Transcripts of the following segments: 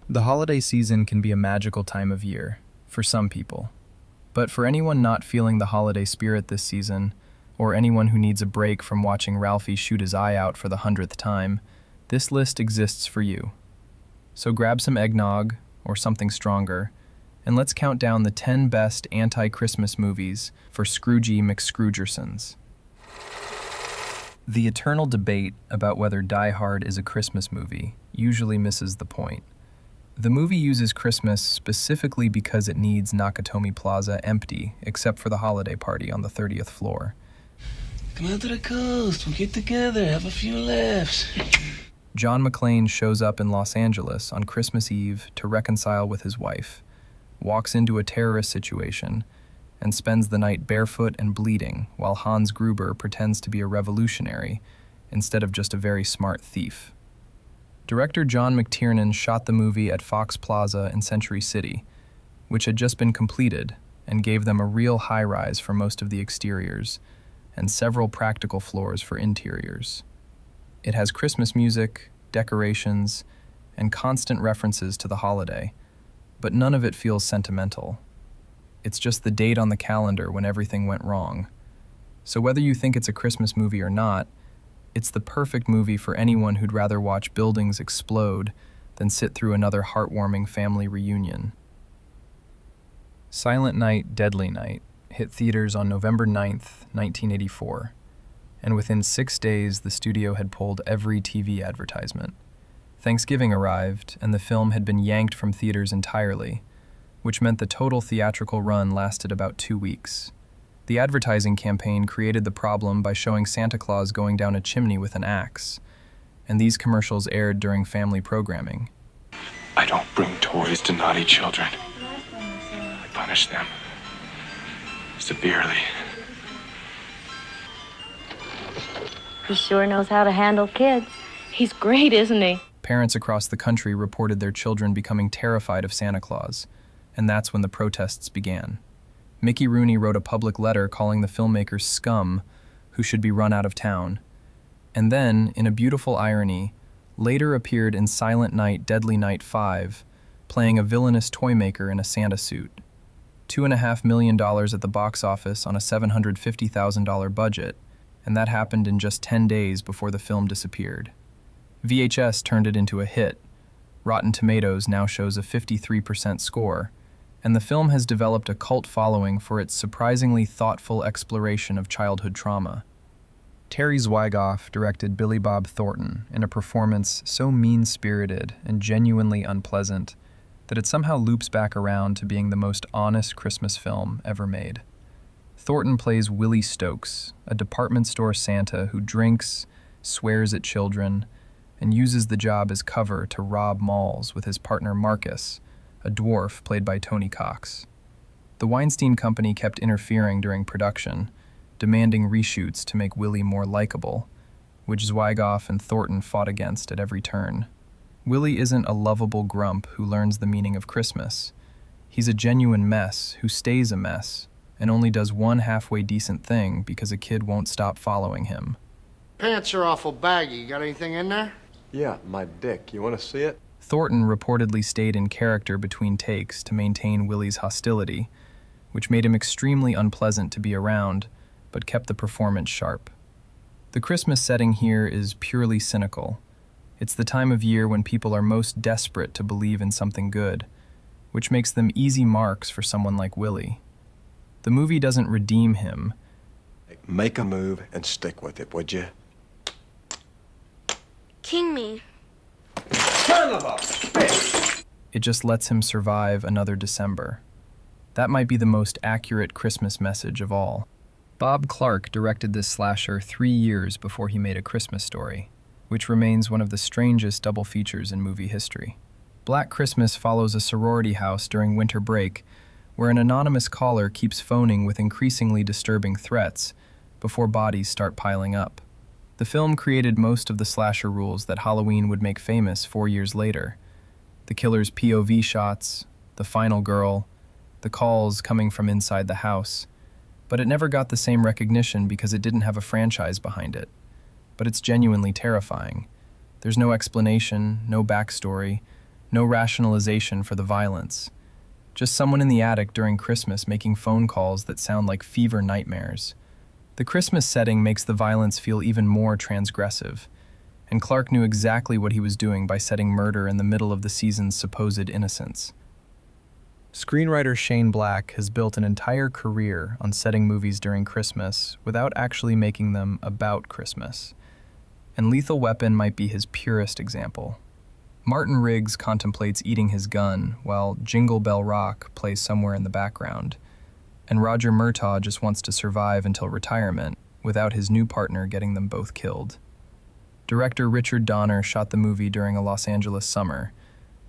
The holiday season can be a magical time of year, for some people. But for anyone not feeling the holiday spirit this season, or anyone who needs a break from watching Ralphie shoot his eye out for the 100th time, this list exists for you. So grab some eggnog, or something stronger, and let's count down the 10 best anti-Christmas movies for Scroogey McScroogersons. The eternal debate about whether Die Hard is a Christmas movie usually misses the point. The movie uses Christmas specifically because it needs Nakatomi Plaza empty, except for the holiday party on the 30th floor. Come out to the coast, we'll get together, have a few laughs. John McClane shows up in Los Angeles on Christmas Eve to reconcile with his wife, walks into a terrorist situation, and spends the night barefoot and bleeding while Hans Gruber pretends to be a revolutionary instead of just a very smart thief. Director John McTiernan shot the movie at Fox Plaza in Century City, which had just been completed, and gave them a real high-rise for most of the exteriors and several practical floors for interiors. It has Christmas music, decorations, and constant references to the holiday, but none of it feels sentimental. It's just the date on the calendar when everything went wrong. So whether you think it's a Christmas movie or not, it's the perfect movie for anyone who'd rather watch buildings explode than sit through another heartwarming family reunion. Silent Night, Deadly Night hit theaters on November 9th, 1984, and within 6 days the studio had pulled every TV advertisement. Thanksgiving arrived, and the film had been yanked from theaters entirely, which meant the total theatrical run lasted about 2 weeks. The advertising campaign created the problem by showing Santa Claus going down a chimney with an axe, and these commercials aired during family programming. I don't bring toys to naughty children. I punish them severely. He sure knows how to handle kids. He's great, isn't he? Parents across the country reported their children becoming terrified of Santa Claus, and that's when the protests began. Mickey Rooney wrote a public letter calling the filmmakers scum who should be run out of town. And then, in a beautiful irony, later appeared in Silent Night, Deadly Night 5, playing a villainous toy maker in a Santa suit. $2.5 million at the box office on a $750,000 budget, and that happened in just 10 days before the film disappeared. VHS turned it into a hit. Rotten Tomatoes now shows a 53% score, and the film has developed a cult following for its surprisingly thoughtful exploration of childhood trauma. Terry Zwigoff directed Billy Bob Thornton in a performance so mean-spirited and genuinely unpleasant that it somehow loops back around to being the most honest Christmas film ever made. Thornton plays Willie Stokes, a department store Santa who drinks, swears at children, and uses the job as cover to rob malls with his partner Marcus, a dwarf played by Tony Cox. The Weinstein Company kept interfering during production, demanding reshoots to make Willie more likable, which Zwigoff and Thornton fought against at every turn. Willie isn't a lovable grump who learns the meaning of Christmas. He's a genuine mess who stays a mess and only does one halfway decent thing because a kid won't stop following him. Pants are awful baggy. You got anything in there? Yeah, my dick. You want to see it? Thornton reportedly stayed in character between takes to maintain Willie's hostility, which made him extremely unpleasant to be around, but kept the performance sharp. The Christmas setting here is purely cynical. It's the time of year when people are most desperate to believe in something good, which makes them easy marks for someone like Willie. The movie doesn't redeem him. Make a move and stick with it, would you? King me. It just lets him survive another December. That might be the most accurate Christmas message of all. Bob Clark directed this slasher 3 years before he made A Christmas Story, which remains one of the strangest double features in movie history. Black Christmas follows a sorority house during winter break, where an anonymous caller keeps phoning with increasingly disturbing threats before bodies start piling up. The film created most of the slasher rules that Halloween would make famous 4 years later. The killer's POV shots, the final girl, the calls coming from inside the house. But it never got the same recognition because it didn't have a franchise behind it. But it's genuinely terrifying. There's no explanation, no backstory, No rationalization for the violence. Just someone in the attic during Christmas making phone calls that sound like fever nightmares. The Christmas setting makes the violence feel even more transgressive, and Clark knew exactly what he was doing by setting murder in the middle of the season's supposed innocence. Screenwriter Shane Black has built an entire career on setting movies during Christmas without actually making them about Christmas, and Lethal Weapon might be his purest example. Martin Riggs contemplates eating his gun while Jingle Bell Rock plays somewhere in the background, and Roger Murtaugh just wants to survive until retirement without his new partner getting them both killed. Director Richard Donner shot the movie during a Los Angeles summer,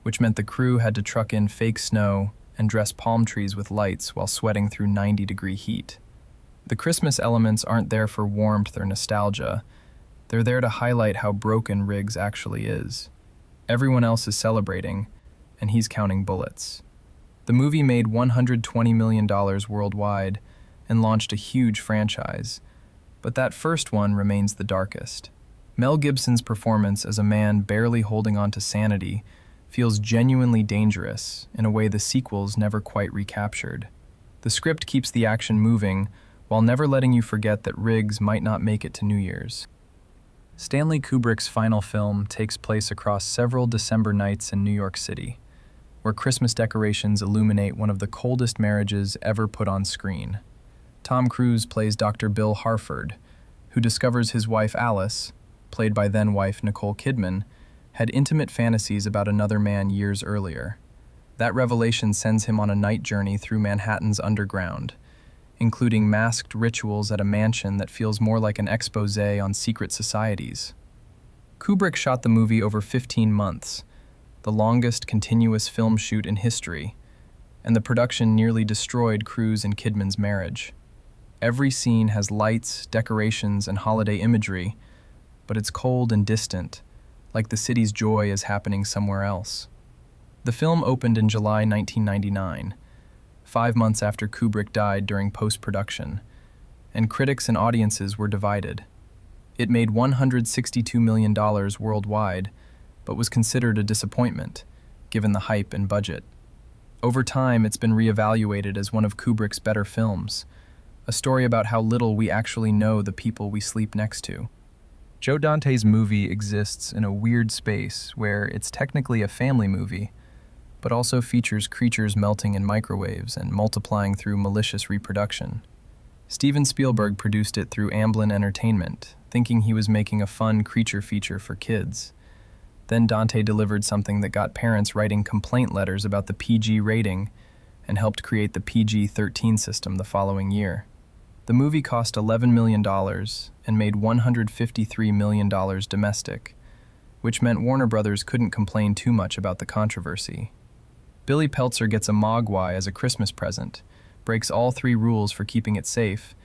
which meant the crew had to truck in fake snow and dress palm trees with lights while sweating through 90-degree heat. The Christmas elements aren't there for warmth or nostalgia. They're there to highlight how broken Riggs actually is. Everyone else is celebrating, and he's counting bullets. The movie made $120 million worldwide and launched a huge franchise, but that first one remains the darkest. Mel Gibson's performance as a man barely holding on to sanity feels genuinely dangerous in a way the sequels never quite recaptured. The script keeps the action moving while never letting you forget that Riggs might not make it to New Year's. Stanley Kubrick's final film takes place across several December nights in New York City, where Christmas decorations illuminate one of the coldest marriages ever put on screen. Tom Cruise plays Dr. Bill Harford, who discovers his wife Alice, played by then-wife Nicole Kidman, had intimate fantasies about another man years earlier. That revelation sends him on a night journey through Manhattan's underground, including masked rituals at a mansion that feels more like an exposé on secret societies. Kubrick shot the movie over 15 months, the longest continuous film shoot in history, and the production nearly destroyed Cruise and Kidman's marriage. Every scene has lights, decorations, and holiday imagery, but it's cold and distant, like the city's joy is happening somewhere else. The film opened in July 1999, 5 months after Kubrick died during post-production, and critics and audiences were divided. It made $162 million worldwide, but was considered a disappointment, given the hype and budget. Over time, it's been reevaluated as one of Kubrick's better films, a story about how little we actually know the people we sleep next to. Joe Dante's movie exists in a weird space where it's technically a family movie, but also features creatures melting in microwaves and multiplying through malicious reproduction. Steven Spielberg produced it through Amblin Entertainment, thinking he was making a fun creature feature for kids. Then Dante delivered something that got parents writing complaint letters about the PG rating and helped create the PG-13 system the following year. The movie cost $11 million and made $153 million domestic, which meant Warner Brothers couldn't complain too much about the controversy. Billy Peltzer gets a Mogwai as a Christmas present, breaks all 3 rules for keeping it safe,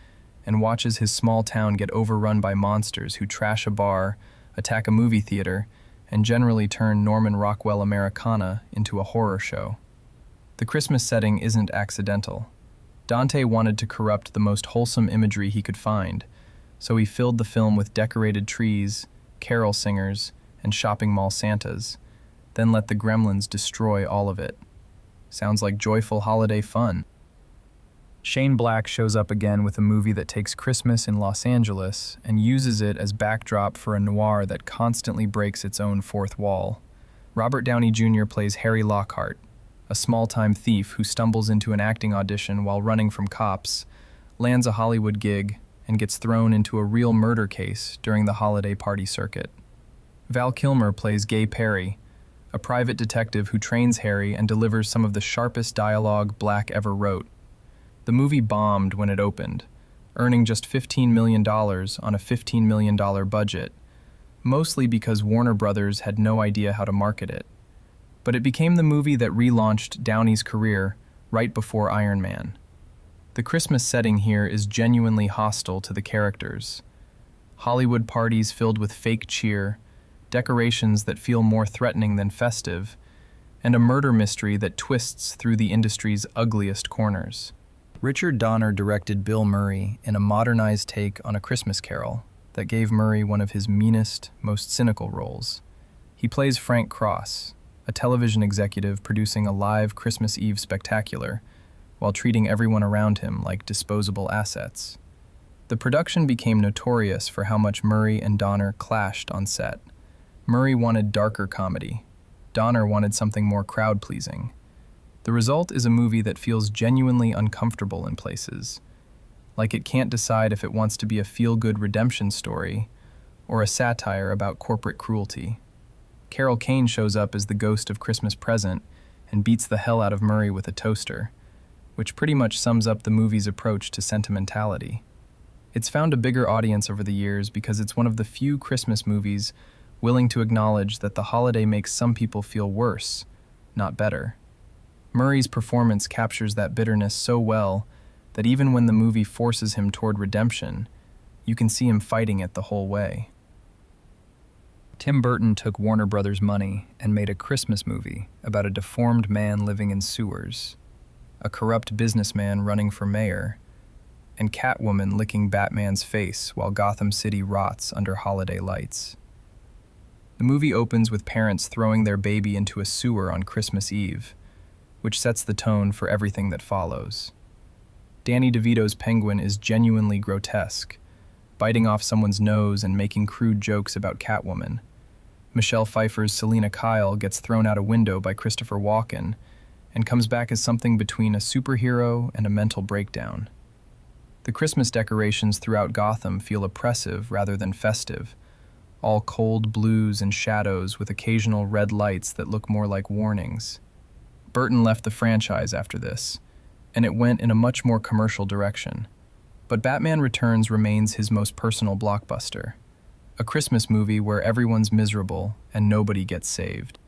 and watches his small town get overrun by monsters who trash a bar, attack a movie theater, and generally turn Norman Rockwell Americana into a horror show. The Christmas setting isn't accidental. Dante wanted to corrupt the most wholesome imagery he could find, so he filled the film with decorated trees, carol singers, and shopping mall Santas, then let the Gremlins destroy all of it. Sounds like joyful holiday fun. Shane Black shows up again with a movie that takes Christmas in Los Angeles and uses it as backdrop for a noir that constantly breaks its own fourth wall. Robert Downey Jr. plays Harry Lockhart, a small-time thief who stumbles into an acting audition while running from cops, lands a Hollywood gig, and gets thrown into a real murder case during the holiday party circuit. Val Kilmer plays Gay Perry, a private detective who trains Harry and delivers some of the sharpest dialogue Black ever wrote. The movie bombed when it opened, earning just $15 million on a $15 million budget, mostly because Warner Brothers had no idea how to market it. But it became the movie that relaunched Downey's career right before Iron Man. The Christmas setting here is genuinely hostile to the characters. Hollywood parties filled with fake cheer, decorations that feel more threatening than festive, and a murder mystery that twists through the industry's ugliest corners. Richard Donner directed Bill Murray in a modernized take on A Christmas Carol that gave Murray one of his meanest, most cynical roles. He plays Frank Cross, a a television executive producing a live Christmas Eve spectacular while treating everyone around him like disposable assets. The production became notorious for how much Murray and Donner clashed on set. Murray wanted darker comedy. Donner wanted something more crowd-pleasing. The result is a movie that feels genuinely uncomfortable in places, like it can't decide if it wants to be a feel-good redemption story or a satire about corporate cruelty. Carol Kane shows up as the ghost of Christmas Present and beats the hell out of Murray with a toaster, which pretty much sums up the movie's approach to sentimentality. It's found a bigger audience over the years because it's one of the few Christmas movies willing to acknowledge that the holiday makes some people feel worse, not better. Murray's performance captures that bitterness so well that even when the movie forces him toward redemption, you can see him fighting it the whole way. Tim Burton took Warner Brothers' money and made a Christmas movie about a deformed man living in sewers, a corrupt businessman running for mayor, and Catwoman licking Batman's face while Gotham City rots under holiday lights. The movie opens with parents throwing their baby into a sewer on Christmas Eve, which sets the tone for everything that follows. Danny DeVito's Penguin is genuinely grotesque, biting off someone's nose and making crude jokes about Catwoman. Michelle Pfeiffer's Selena Kyle gets thrown out a window by Christopher Walken and comes back as something between a superhero and a mental breakdown. The Christmas decorations throughout Gotham feel oppressive rather than festive, all cold blues and shadows with occasional red lights that look more like warnings. Burton left the franchise after this, and it went in a much more commercial direction. But Batman Returns remains his most personal blockbuster, a Christmas movie where everyone's miserable and nobody gets saved.